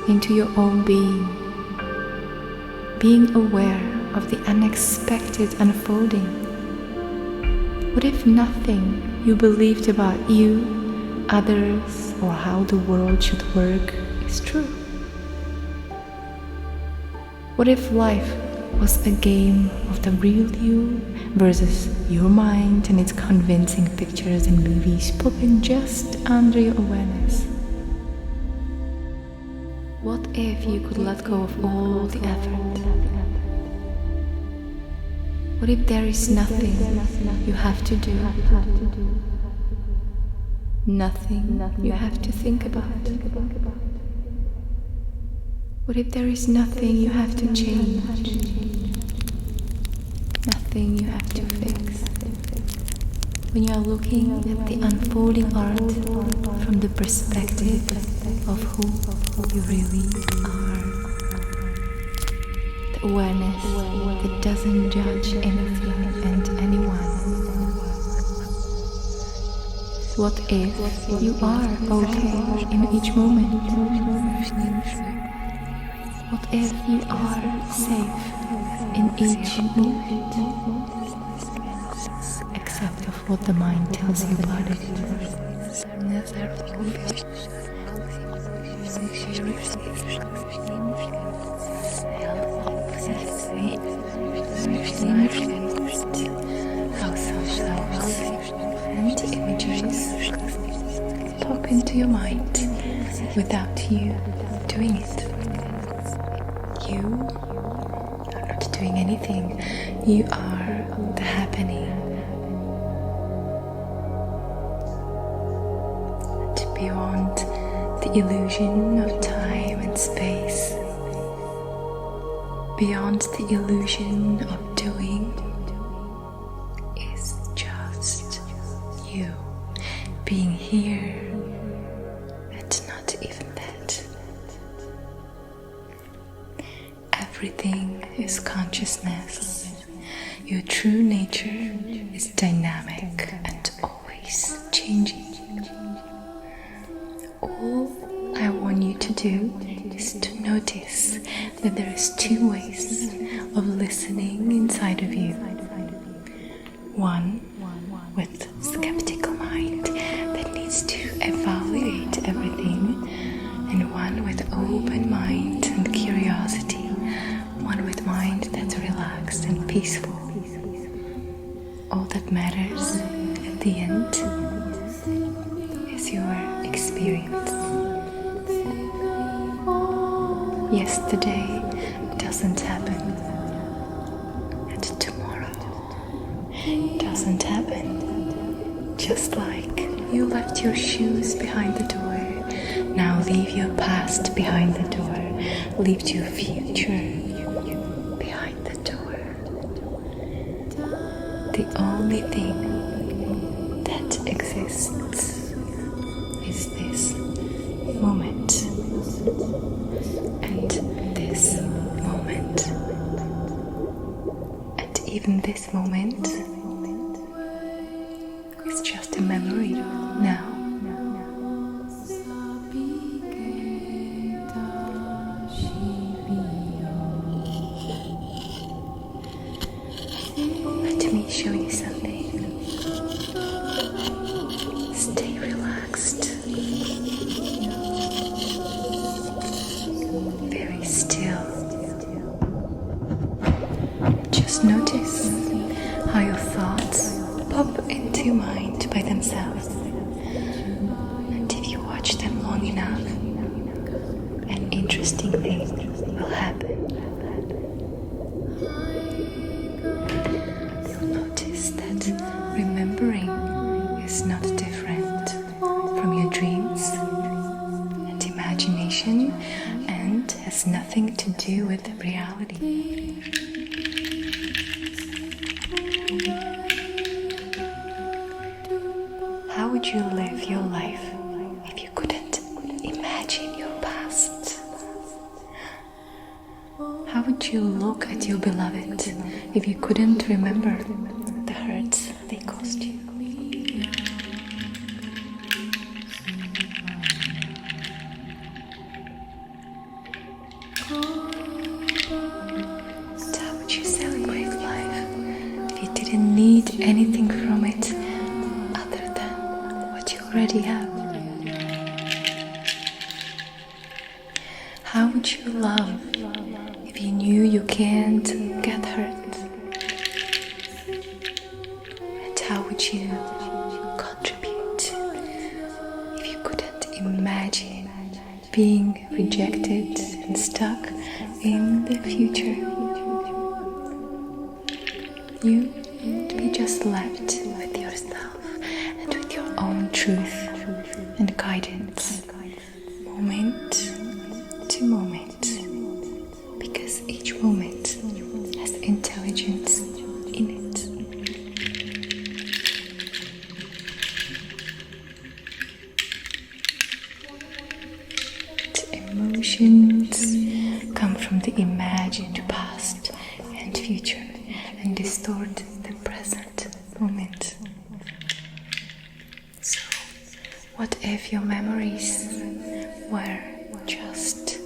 into your own being aware of the unexpected unfolding. What if nothing you believed about you, others, or how the world should work is true? What if life was a game of the real you versus your mind and its convincing pictures and movies popping just under your awareness? What if you could let go of all the effort? What if there is nothing you have to do? Nothing you have to think about? What if there is nothing you have to change? Nothing you have to fix? When you are looking at the unfolding art from the perspective of who you really are. The awareness that doesn't judge anything and anyone. What if you are okay in each moment? What if you are safe in each moment? Except of what the mind tells you about it. How some thoughts and images pop into your mind without you doing it. You are not doing anything. You are the happening. And beyond the illusion of time and space, beyond the illusion of doing, is just you being here, and not even that. Everything is consciousness. Your true nature is dynamic and always changing. All I want you to do is to notice that there is two ways of listening inside of you. One with skeptical mind that needs to evaluate everything, and one with open mind and curiosity. One with mind that's relaxed and peaceful. All that matters at the end is your experience. Yesterday doesn't happen, and tomorrow doesn't happen. Just like you left your shoes behind the door, now leave your past behind the door, leave your future behind the door. The only thing that exists is this moment. And this moment. And even this moment is just a memory now. Let me show you something. Stay relaxed. Very still. Just notice how your thoughts pop into your mind by themselves. And if you watch them long enough, an interesting thing will happen. You'll notice that remembering is not different from your dreams and imagination, and has nothing to do with reality. How would you live your life if you couldn't imagine your past? How would you look at your beloved if you couldn't remember the hurts they caused you? So how would you celebrate life if you didn't need anything from it other than what you already have? How would you love if you knew you can't get hurt? And how would you contribute if you couldn't imagine being rejected and stuck in the future? You'd be just left with yourself and with your own truth and guidance, moment to moment, because each moment has intelligence in it. The emotions come from the imagined past and future and distort the present moment. So, what if your memories were just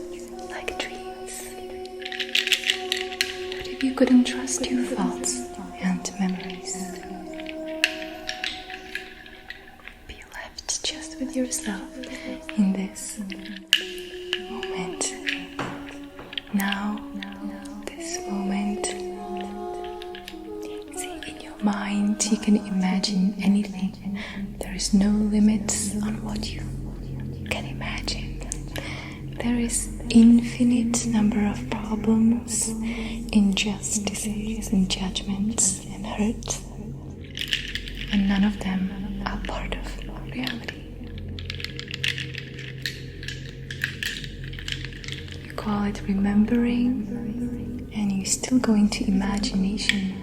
like dreams? What if you couldn't trust your thoughts and memories? Be left just with yourself in this moment. Now, this moment. See, in your mind you can imagine anything. There is no limits on what you can imagine. There is infinite number of problems, injustices and judgments and hurt, and none of them are part of reality. You call it remembering, and you're still going to imagination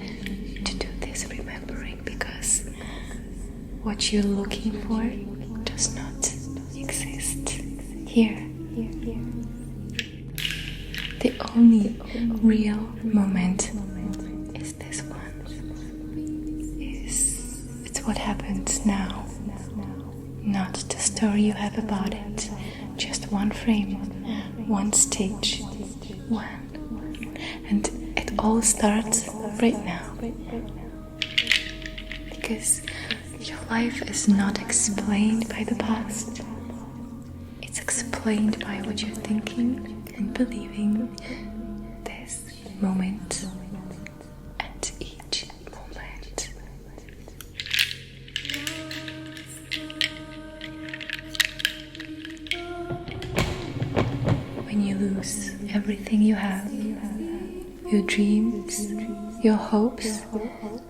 to do this remembering, because what you're looking for does not exist here. The only real moment is this one. It's what happens now, not the story you have about it. Just one frame, one stage, one. And it all starts right now. Because your life is not explained by the past. It's explained by what you're thinking and believing this moment and each moment. When you lose everything you have, your dreams, your hopes,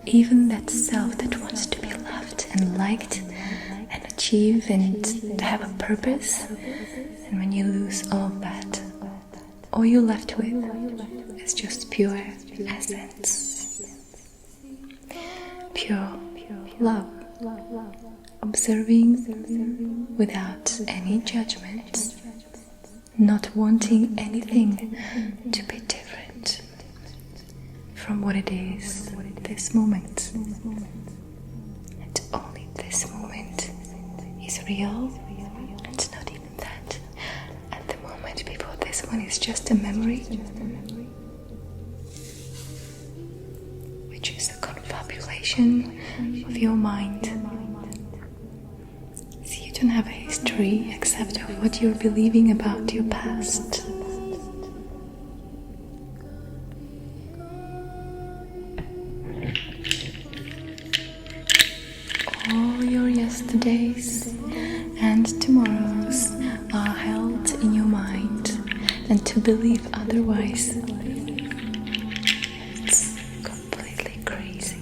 even that self that wants to be loved and liked and achieve and have a purpose, and when you lose all of that, all you're left with is just pure essence, pure love, observing without any judgments, not wanting anything to be different from what it is this moment. And only this moment is real, and not even that. At the moment, people, this one is just a memory, which is a confabulation of your mind. See, you don't have a history except of what you're believing about your past. All your yesterdays and tomorrows are held in your mind, and to believe otherwise, it's completely crazy.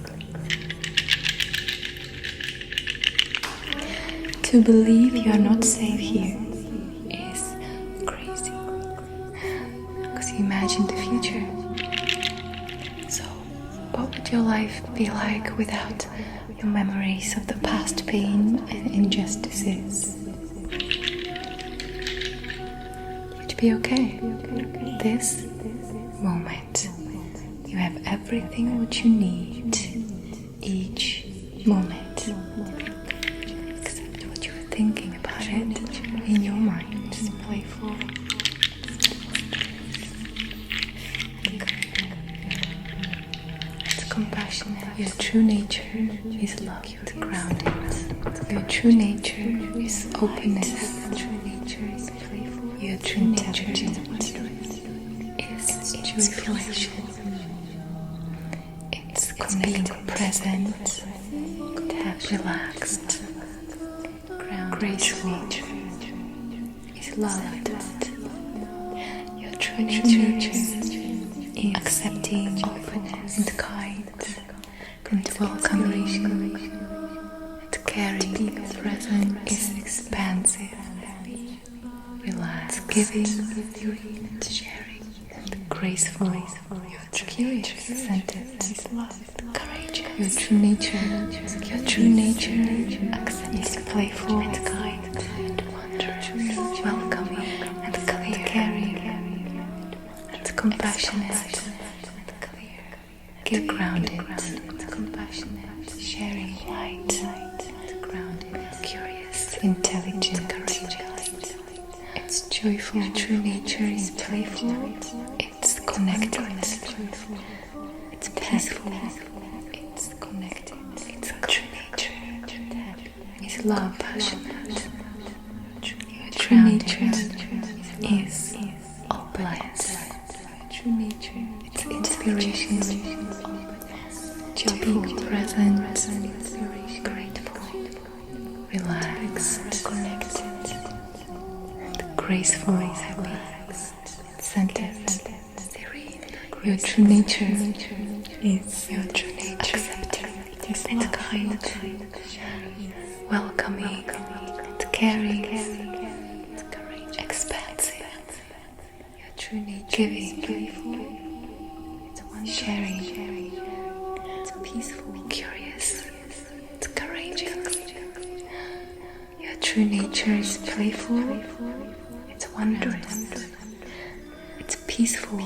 To believe you are not safe here is crazy, because you imagine the future. So, what would your life be like without your memories of the past pain and injustices? You'd be okay. This moment, you have everything what you need each moment, except what you're thinking about it in your mind. Playful. compassionate. Your true nature is love, grounded. Your true nature is openness. Your true nature is playful. Your true nature is inspiration. It's being present, relaxed, graceful, is loved. Your true nature is accepting, openness, and kind, and welcoming, and caring. Present is expansive, relaxed, giving, and sharing, and graceful. Your true nature is centered, is loved, courageous. Your true nature accepting, playful, and kind, and wondrous, welcoming, and clear, caring, and compassionate, and clear, get grounded, and compassionate, sharing, light, and grounded, curious, intelligent, courageous. It's joyful. Your true nature is playful. It's connected. It's peaceful. It's connected. It's true nature. It's love, passionate. Your true nature is openness. True nature. It's inspiration. Joyful, present, grateful, relaxed, connected, graceful, happy, centered, serene. Your true nature is accepting, and kind, welcoming, and caring, expansive. Your true nature giving, sharing, it's peaceful, curious, it's courageous. Your true nature is playful. It's wondrous. It's peaceful.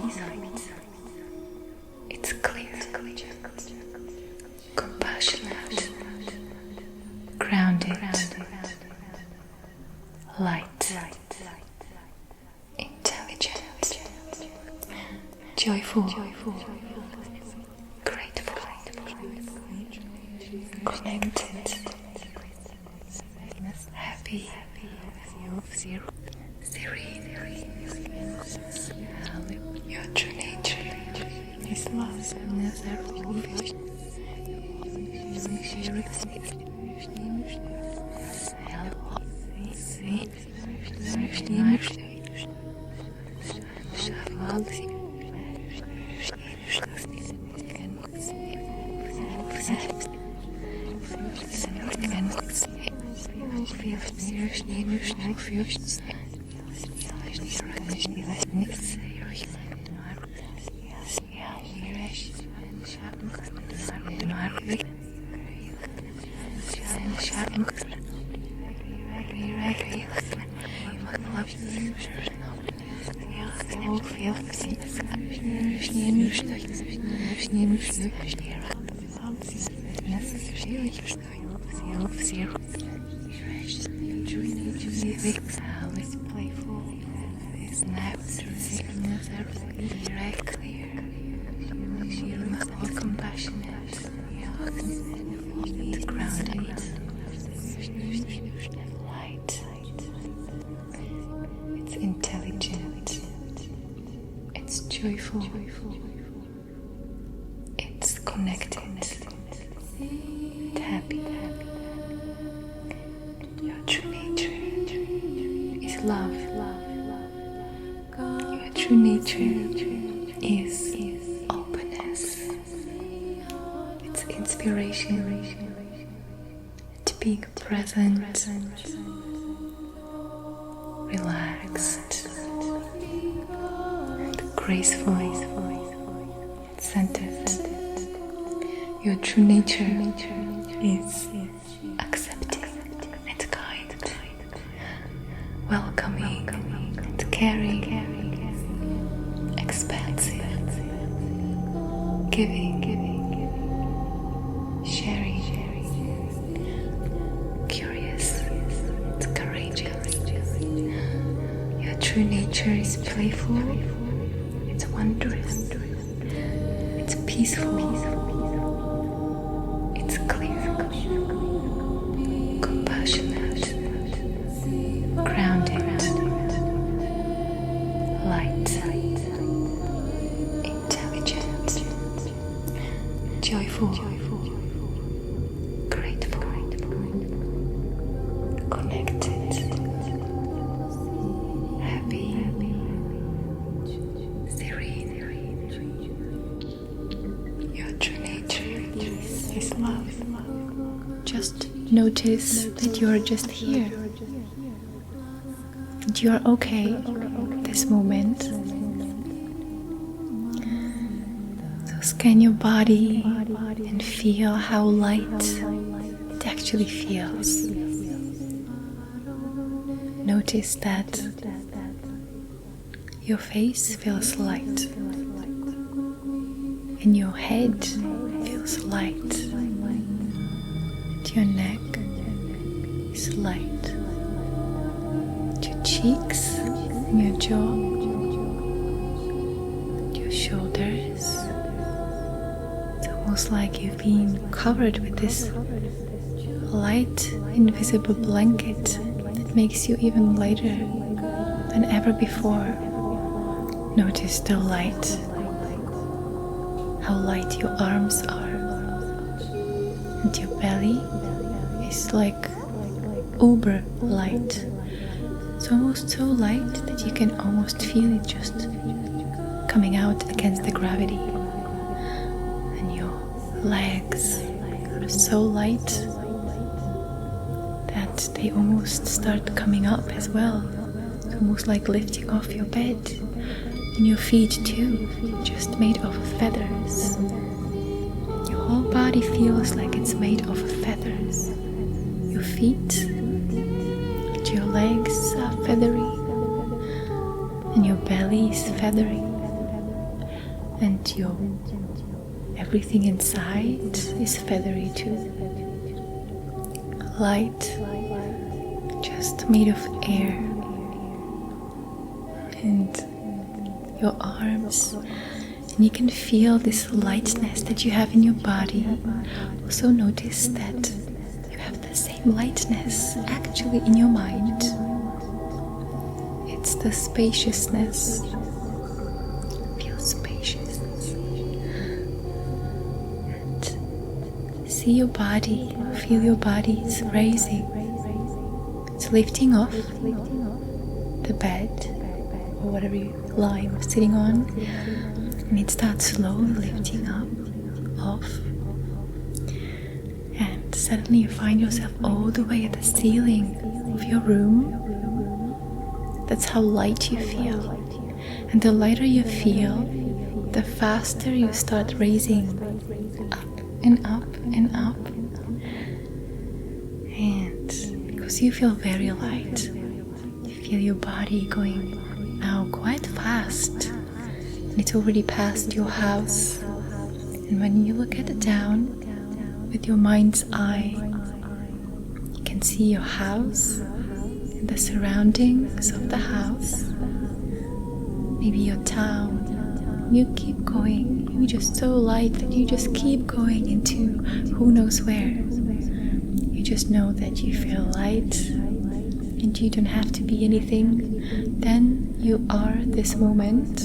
It's clear. Compassionate. Grounded. Light. Intelligent. Joyful. Grateful. Connected. Happy. Serene. Your true nature is love. Intelligent. It's joyful. It's connected. It's happy. Your true nature is love. Your true nature is openness. It's inspiration. To be present. Relaxed, graceful, centered. Your true nature is accepting and kind, welcoming and caring, expansive, giving, sharing, curious and courageous. Your true nature is playful. It's wondrous. It's peaceful. light, intelligent, joyful, grateful, connected, happy, serene. Your true nature is love. Just notice that you are just here. And you are okay at this moment. So scan your body and feel how light it actually feels. Notice that your face feels light and your head feels light and your neck is light. Your cheeks and your jaw, your shoulders. It's almost like you've been covered with this light, invisible blanket that makes you even lighter than ever before. Notice the light, how light your arms are, and your belly is like uber light. It's almost so light that you can almost feel it just coming out against the gravity. And your legs are so light that they almost start coming up as well. It's almost like lifting off your bed. And your feet too, just made of feathers. Your whole body feels like it's made of feathers. Your feet, your legs are feathery, and your belly is feathery, and your everything inside is feathery too. Light, just made of air, and your arms, and you can feel this lightness that you have in your body. Also notice that the same lightness actually in your mind. It's the spaciousness. Feel spacious. And see your body, feel your body, it's raising. It's lifting off the bed or whatever you lie or sitting on, and it starts slowly lifting up, off. Suddenly you find yourself all the way at the ceiling of your room. That's how light you feel. And the lighter you feel, the faster you start raising up and up and up. And because you feel very light, you feel your body going now quite fast. And it's already past your house. And when you look at it down, with your mind's eye, you can see your house and the surroundings of the house, maybe your town. You keep going, you're just so light that you just keep going into who knows where. You just know that you feel light and you don't have to be anything. Then you are this moment.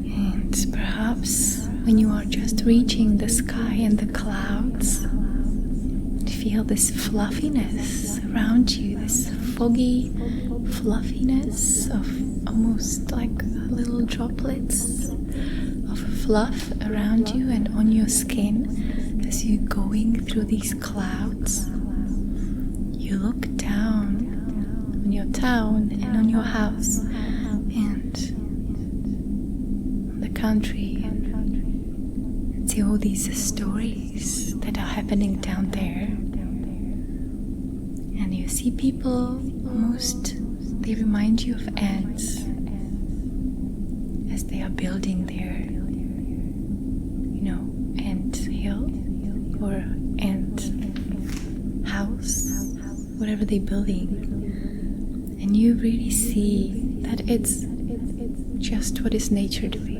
And perhaps when you are just reaching the sky and the clouds, and feel this fluffiness around you, this foggy fluffiness of almost like little droplets of fluff around you and on your skin as you're going through these clouds. You look down on your town and on your house and on the country, see all these stories that are happening down there, and you see people almost, they remind you of ants as they are building their, ant hill or ant house, whatever they're building, and you really see that it's just what is nature doing.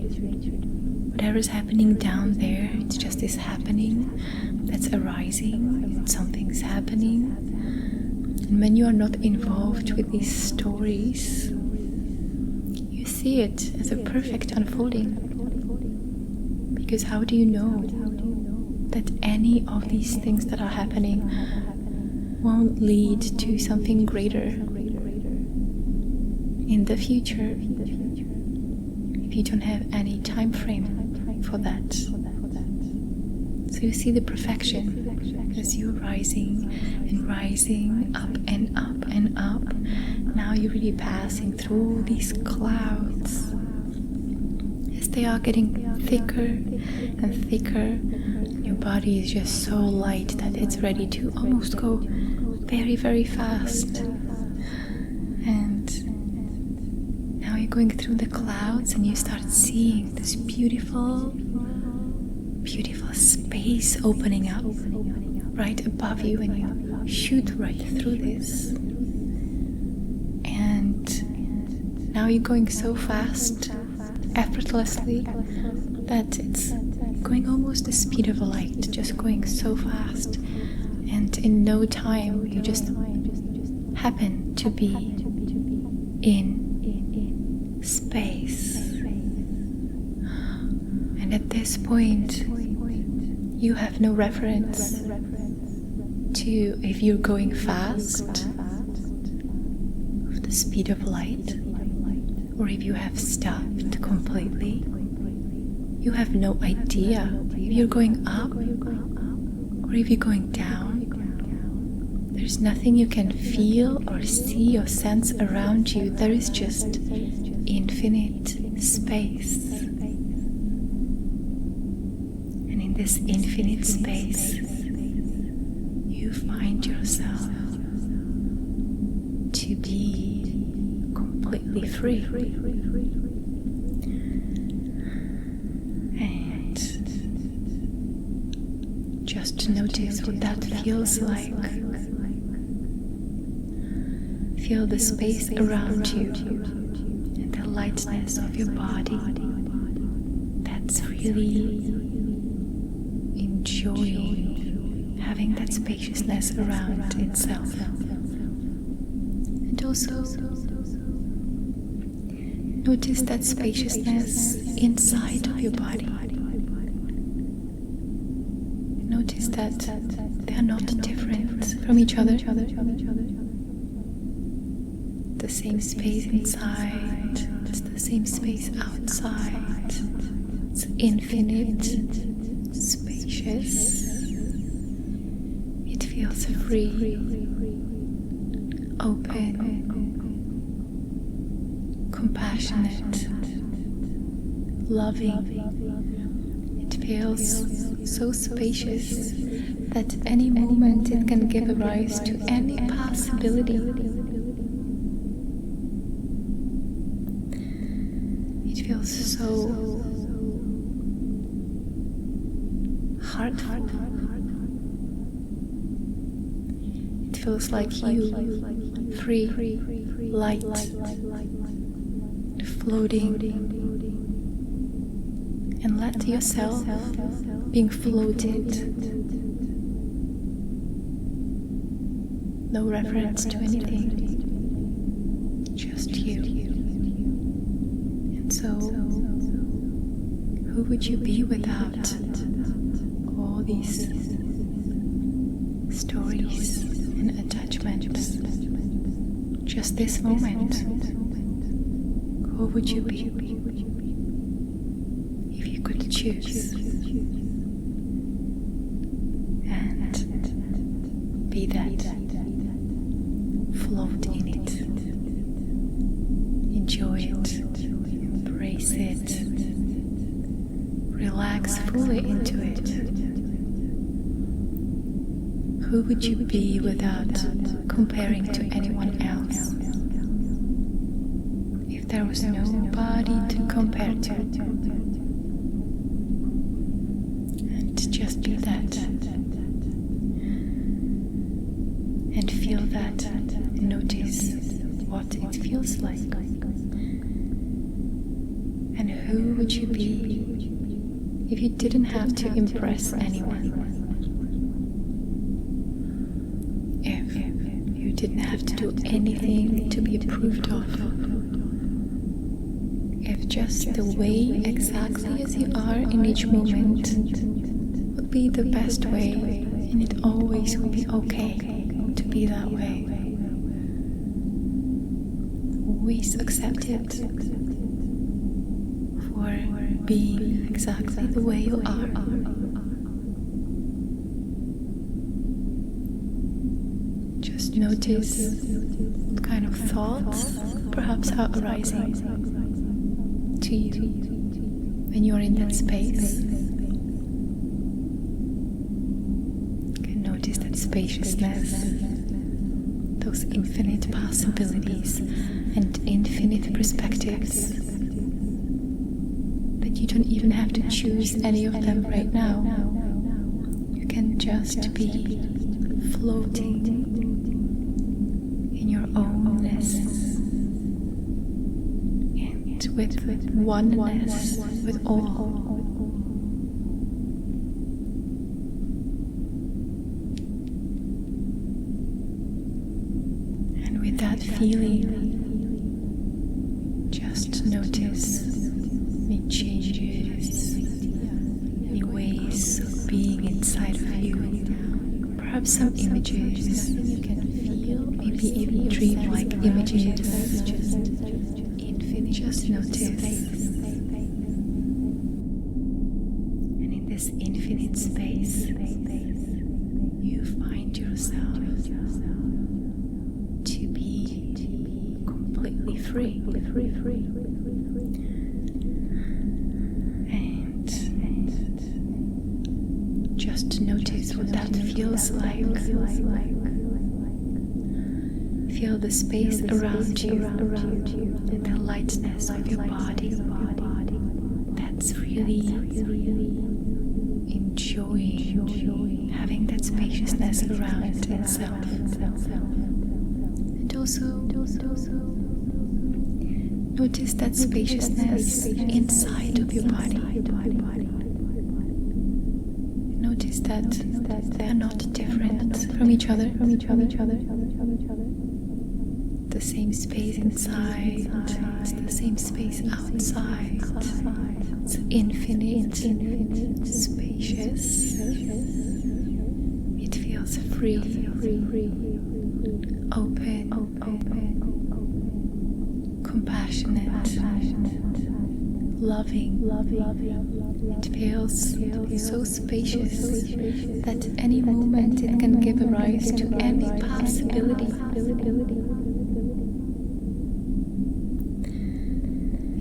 Whatever's happening down there, it's just this happening that's arising. Something's happening, And when you are not involved with these stories, you see it as a perfect unfolding. Because how do you know that any of these things that are happening won't lead to something greater in the future if you don't have any time frame for that? So you see the perfection as you're rising and rising, up and up and up. Now you're really passing through these clouds. As they are getting thicker and thicker, your body is just so light that it's ready to almost go very, very fast. And now you're going through the clouds and you start seeing this beautiful, beautiful space opening up right above you, and you shoot right through this. And now you're going so fast, effortlessly, that it's going almost the speed of a light, just going so fast. And in no time, you just happen to be in space. And at this point, you have no reference to if you're going fast, of the speed of light, or if you have stopped completely. You have no idea if you're going up or if you're going down. There's nothing you can feel or see or sense around you. There is just infinite space. And in this infinite space, you find yourself to be completely free. And just notice what that feels like. Feel the space around you and the lightness of your body that's really enjoying having that spaciousness around itself. And also notice that spaciousness inside of your body. Notice that they are not different from each other. The same space inside, it's the same space outside. It's infinite, spacious. It feels free, open, compassionate, loving. It feels so spacious that at any moment it can give rise to any possibility. It feels so heartful. It feels like you, free, light, floating, and let yourself being floated. No reference to anything, just you. And so, who would you be without all these stories and attachments? Just this moment, who would you be if you could choose and be that? Float in it, enjoy it, embrace it, relax fully into it. Who would you be without comparing to anyone else? If there was nobody to compare to, and just be that, and feel that, and notice what it feels like. And who would you be if you didn't have to impress anyone? If you didn't have to do anything to be approved of, if just the way exactly as you are in each moment would be the best way, and it always would be okay to be that way. Always accept it for being exactly the way you are. Just notice what kind of thoughts perhaps are arising to you when you're in that space. You can notice that spaciousness, those infinite possibilities and infinite perspectives, that you don't even have to choose any of them right now. You can just be floating in your ownness and with oneness with all. And with that feeling, just notice any changes, any ways of being inside of you. Perhaps some images you can feel, maybe even dream-like images. Just notice. And in this infinite space, you find yourself to be completely free. And just notice what that feels like. Feel the space around you, the lightness of your body. That's really enjoying having that spaciousness around itself. And also notice that spaciousness inside of your body. Notice that they are not different from each other. The same space inside is the same space outside. It's infinite, spacious. It feels free, open, compassionate, loving. It feels so spacious that any moment it can give rise to any possibility.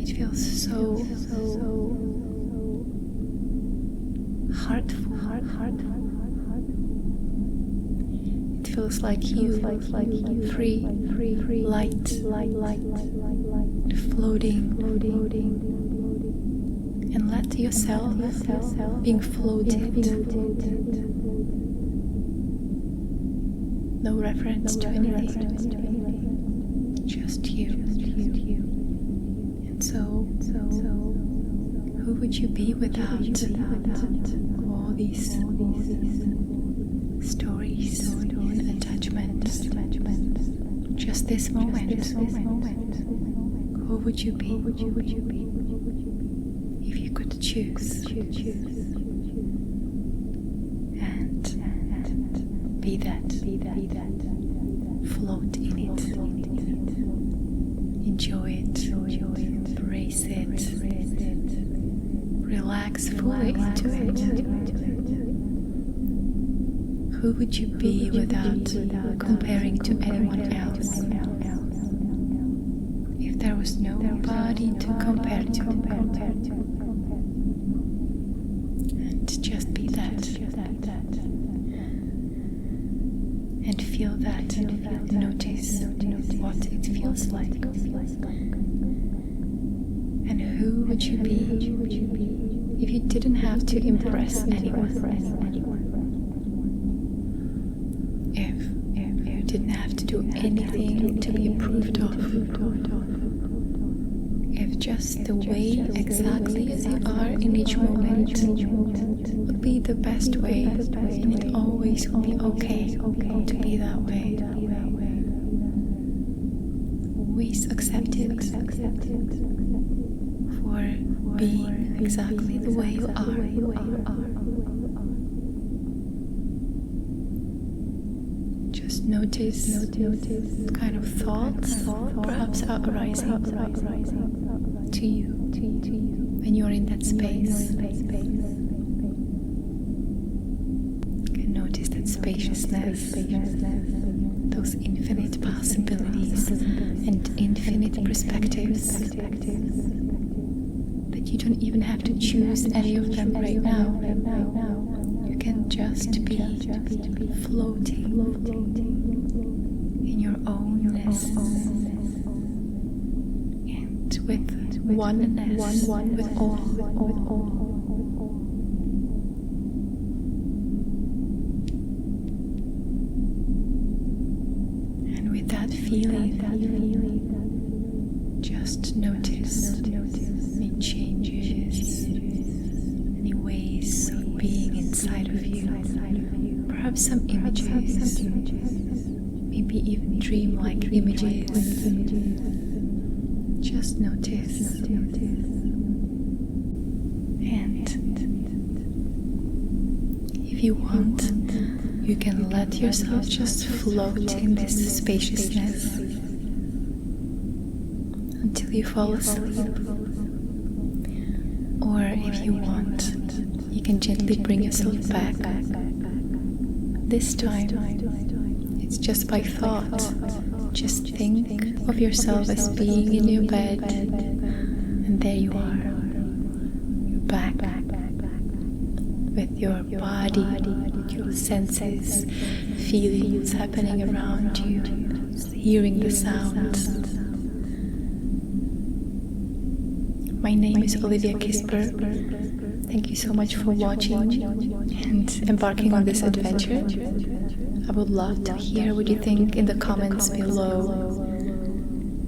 It feels so heartful. It feels like you, free, light, floating, and let yourself being floated. No reference to anything, just you. And so who would you be without all these stories and attachments? Just this moment. Who would you be if you could choose? And be that. Float in it. Enjoy it. Embrace it. Relax fully into it. Who would you be without comparing to anyone else? If there was nobody to compare to. And just be that. And feel that. Notice what it feels like. And who would you be if you didn't have to impress anyone? If you didn't have to do anything to be approved of? If just the way exactly as you are in each moment would be the best way, and it always will be okay to be that way. for being exactly the way you are. Just notice what kind of thoughts perhaps are arising to you when you are in that space. You can notice that spaciousness, those infinite possibilities and infinite perspectives, that you don't even have to choose any of them right now. You can just be floating in your ownness and with oneness with all. And with that feeling, just notice any changes, any ways of being inside of you. Perhaps some images, maybe even dreamlike images. Just notice. And if you want, you can let yourself just float in this spaciousness until you fall asleep. Or if you want, you can gently bring yourself back. This time, it's just by thought. Just think of yourself as being in your bed, and there you are. You're back with your body, your senses, feeling what's happening around you, hearing the sounds. My name is Olivia Kissper. Thank you so much for watching and embarking on this adventure. I would love to hear what you think in the comments below.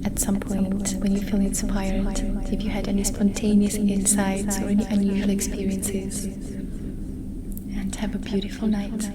At some point when you feel inspired, if you had any spontaneous insights or any unusual experiences. And have a beautiful night.